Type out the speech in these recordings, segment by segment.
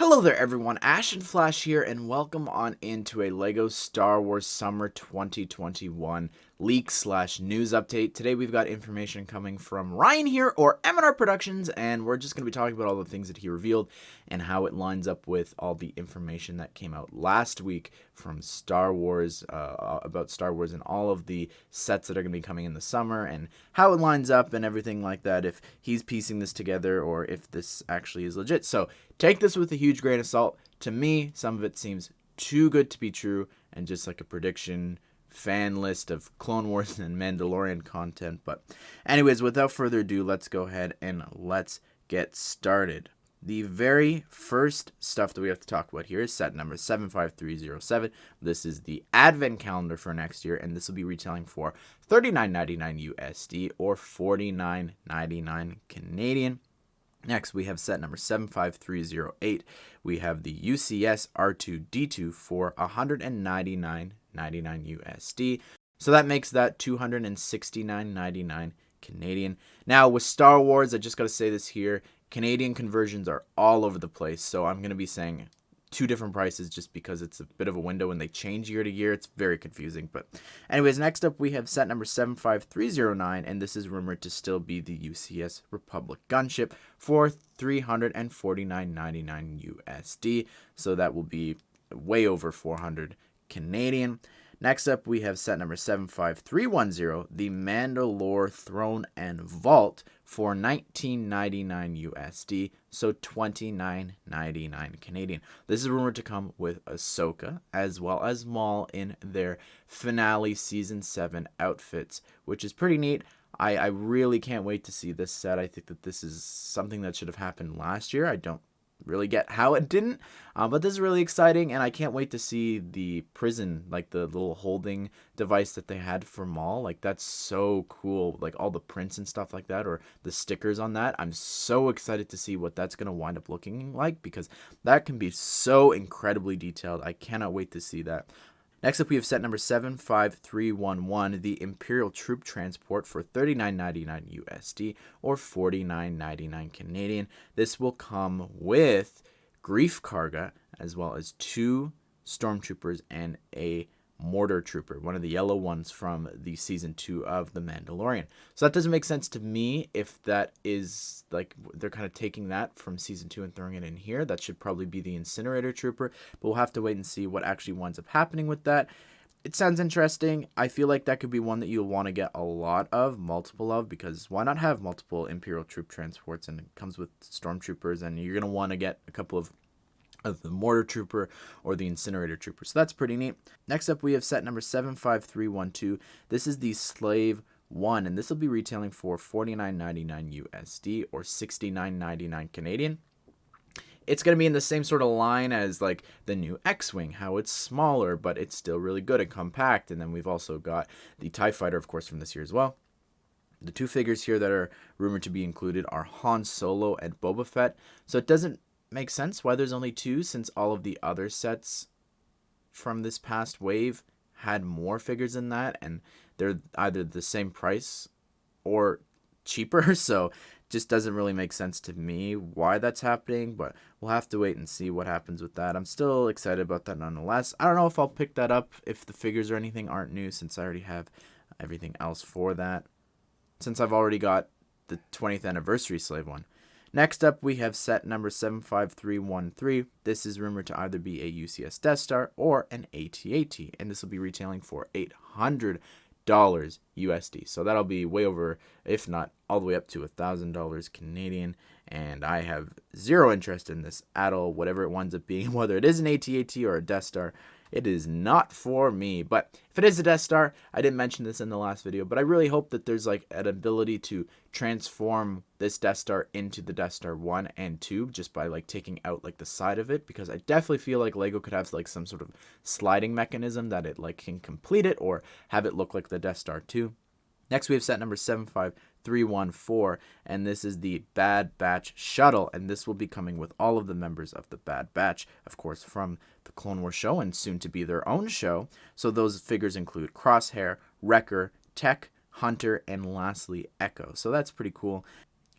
Hello there everyone, Ashnflash here, and welcome on into a LEGO Star Wars Summer 2021 leak/news update. Today we've got information coming from Ryan here, or M&R Productions, and we're just going to be talking about all the things that he revealed and how it lines up with all the information that came out last week from Star Wars, about Star Wars and all of the sets that are going to be coming in the summer, and how it lines up and everything like that, if he's piecing this together or if this actually is legit. So take this with a huge grain of salt. To me, some of it seems too good to be true and just like a prediction fan list of Clone Wars and Mandalorian content. But anyways, without further ado, let's go ahead and let's get started. The very first stuff that we have to talk about here is set number 75307. This is the advent calendar for next year, and this will be retailing for $39.99 USD or $49.99 Canadian. Next, we have set number 75308. We have the UCS R2D2 for $199.99 USD. So that makes that $269.99 Canadian. Now, with Star Wars, I just got to say this here, Canadian conversions are all over the place. So I'm going to be saying two different prices just because it's a bit of a window and they change year to year. It's very confusing. But anyways, next up we have set number 75309, and this is rumored to still be the UCS Republic gunship for $349.99 USD. So that will be way over 400 Canadian. Next up, we have set number 75310, the Mandalore Throne and Vault for $19.99 USD, so $29.99 Canadian. This is rumored to come with Ahsoka as well as Maul in their finale Season 7 outfits, which is pretty neat. I really can't wait to see this set. I think that this is something that should have happened last year. I don't really get how it didn't, but this is really exciting, and I can't wait to see the prison, like the little holding device that they had for Maul. Like, that's so cool, like all the prints and stuff like that, or the stickers on that. I'm so excited to see what that's going to wind up looking like, because that can be so incredibly detailed. I cannot wait to see that. Next up, we have set number 75311, the Imperial Troop Transport for $39.99 USD or $49.99 Canadian. This will come with Grief Karga as well as 2 Stormtroopers and a Mortar Trooper, one of the yellow ones from the Season 2 of The Mandalorian. So that doesn't make sense to me if that is, like, they're kind of taking that from Season 2 and throwing it in here. That should probably be the Incinerator Trooper, but we'll have to wait and see what actually winds up happening with that. It sounds interesting. I feel like that could be one that you'll want to get a lot of, multiple of, because why not have multiple Imperial Troop Transports, and it comes with Stormtroopers, and you're going to want to get a couple of the Mortar Trooper or the Incinerator Trooper. So that's pretty neat. Next up, we have set number 75312. This is the Slave 1, and this will be retailing for $49.99 USD or $69.99 Canadian. It's going to be in the same sort of line as like the new X-Wing, how it's smaller, but it's still really good and compact. And then we've also got the TIE Fighter, of course, from this year as well. The 2 figures here that are rumored to be included are Han Solo and Boba Fett. So it doesn't makes sense why there's only 2, since all of the other sets from this past wave had more figures than that, and they're either the same price or cheaper. So just doesn't really make sense to me why that's happening, but we'll have to wait and see what happens with that. I'm still excited about that nonetheless. I don't know if I'll pick that up if the figures or anything aren't new, since I already have everything else for that, since I've already got the 20th anniversary Slave 1. Next up, we have set number 75313. This is rumored to either be a UCS Death Star or an AT-AT, and this will be retailing for $800 USD. So that'll be way over, if not all the way up to $1,000 Canadian, and I have zero interest in this at all, whatever it winds up being, whether it is an AT-AT or a Death Star. It is not for me. But if it is a Death Star, I didn't mention this in the last video, but I really hope that there's like an ability to transform this Death Star into the Death Star 1 and 2 just by like taking out like the side of it, because I definitely feel like LEGO could have like some sort of sliding mechanism that it like can complete it or have it look like the Death Star 2. Next, we have set number 75314, and this is the Bad Batch Shuttle, and this will be coming with all of the members of the Bad Batch, of course, from the Clone Wars show and soon to be their own show. So those figures include Crosshair, Wrecker, Tech, Hunter, and lastly, Echo. So that's pretty cool.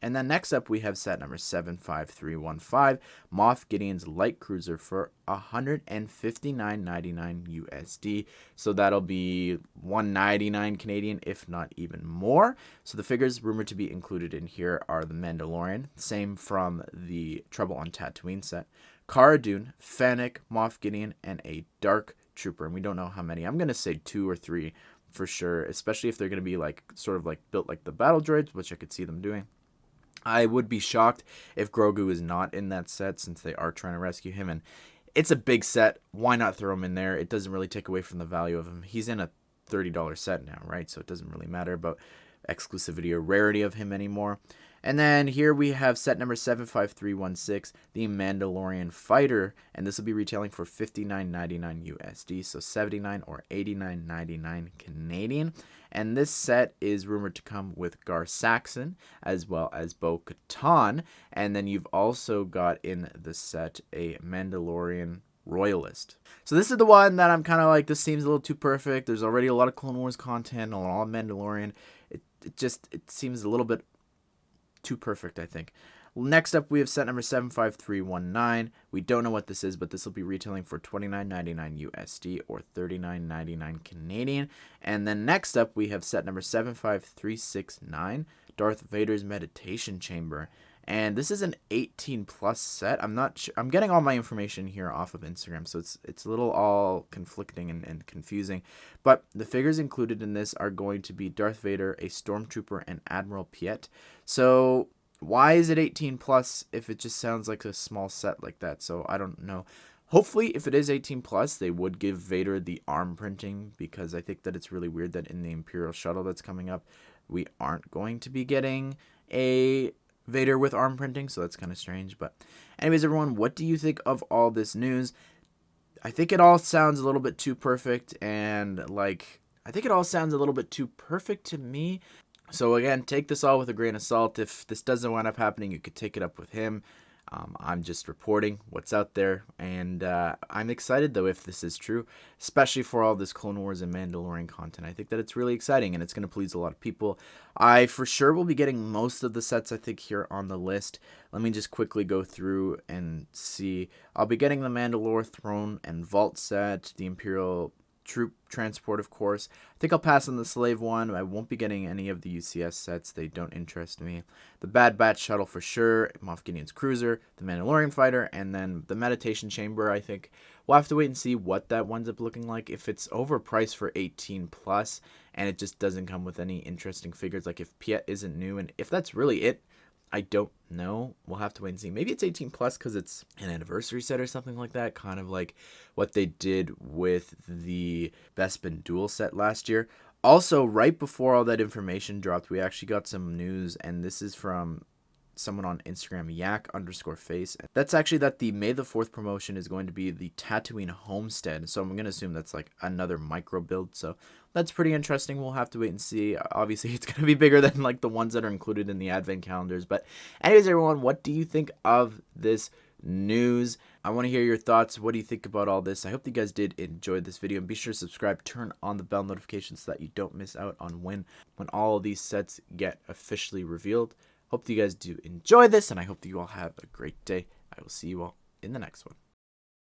And then next up, we have set number 75315, Moff Gideon's Light Cruiser for $159.99 USD. So that'll be $199 Canadian, if not even more. So the figures rumored to be included in here are the Mandalorian, same from the Trouble on Tatooine set, Cara Dune, Fennec, Moff Gideon, and a Dark Trooper. And we don't know how many. I'm going to say 2 or 3 for sure, especially if they're going to be like sort of like built like the battle droids, which I could see them doing. I would be shocked if Grogu is not in that set, since they are trying to rescue him. And it's a big set. Why not throw him in there? It doesn't really take away from the value of him. He's in a $30 set now, right? So it doesn't really matter about exclusivity or rarity of him anymore. And then here we have set number 75316, the Mandalorian Fighter, and this will be retailing for $59.99 USD, so $79 or $89.99 Canadian. And this set is rumored to come with Gar Saxon as well as Bo-Katan, and then you've also got in the set a Mandalorian Royalist. So this is the one that I'm kind of like, this seems a little too perfect. There's already a lot of Clone Wars content, a lot of Mandalorian. It seems a little bit too perfect, I think. Next up, we have set number 75319. We don't know what this is, but this will be retailing for $29.99 USD or $39.99 Canadian. And then next up, we have set number 75369, Darth Vader's Meditation Chamber. And this is an 18 plus set. I'm not sure. I'm getting all my information here off of Instagram, so it's a little all conflicting and confusing. But the figures included in this are going to be Darth Vader, a Stormtrooper, and Admiral Piet. So why is it 18 plus if it just sounds like a small set like that? So I don't know. Hopefully, if it is 18 plus, they would give Vader the arm printing, because I think that it's really weird that in the Imperial shuttle that's coming up, we aren't going to be getting a Vader with arm printing, so that's kind of strange. But anyways, everyone, what do you think of all this news? I think it all sounds a little bit too perfect, and I think it all sounds a little bit too perfect to me. So again, take this all with a grain of salt. If this doesn't wind up happening, you could take it up with him. I'm just reporting what's out there, and I'm excited, though, if this is true, especially for all this Clone Wars and Mandalorian content. I think that it's really exciting, and it's going to please a lot of people. I for sure will be getting most of the sets, I think, here on the list. Let me just quickly go through and see. I'll be getting the Mandalore Throne and Vault set, the Imperial Troop Transport, of course. I think I'll pass on the Slave one. I won't be getting any of the UCS sets. They don't interest me. The Bad Batch shuttle for sure, Moff Gideon's Cruiser, the Mandalorian Fighter, and then the Meditation Chamber. I think we'll have to wait and see what that winds up looking like. If it's overpriced for 18 plus and it just doesn't come with any interesting figures, like if Piet isn't new, and if that's really it, I don't know. We'll have to wait and see. Maybe it's 18 plus because it's an anniversary set or something like that. Kind of like what they did with the Bespin Duel set last year. Also, right before all that information dropped, we actually got some news, and this is from someone on Instagram, yak_face. That's actually that the May the 4th promotion is going to be the Tatooine Homestead. So I'm going to assume that's like another micro build. So that's pretty interesting. We'll have to wait and see. Obviously, it's going to be bigger than like the ones that are included in the advent calendars. But anyways, everyone, what do you think of this news? I want to hear your thoughts. What do you think about all this? I hope you guys did enjoy this video, and be sure to subscribe, turn on the bell notifications so that you don't miss out on when all of these sets get officially revealed. Hope you guys do enjoy this, and I hope that you all have a great day. I will see you all in the next one.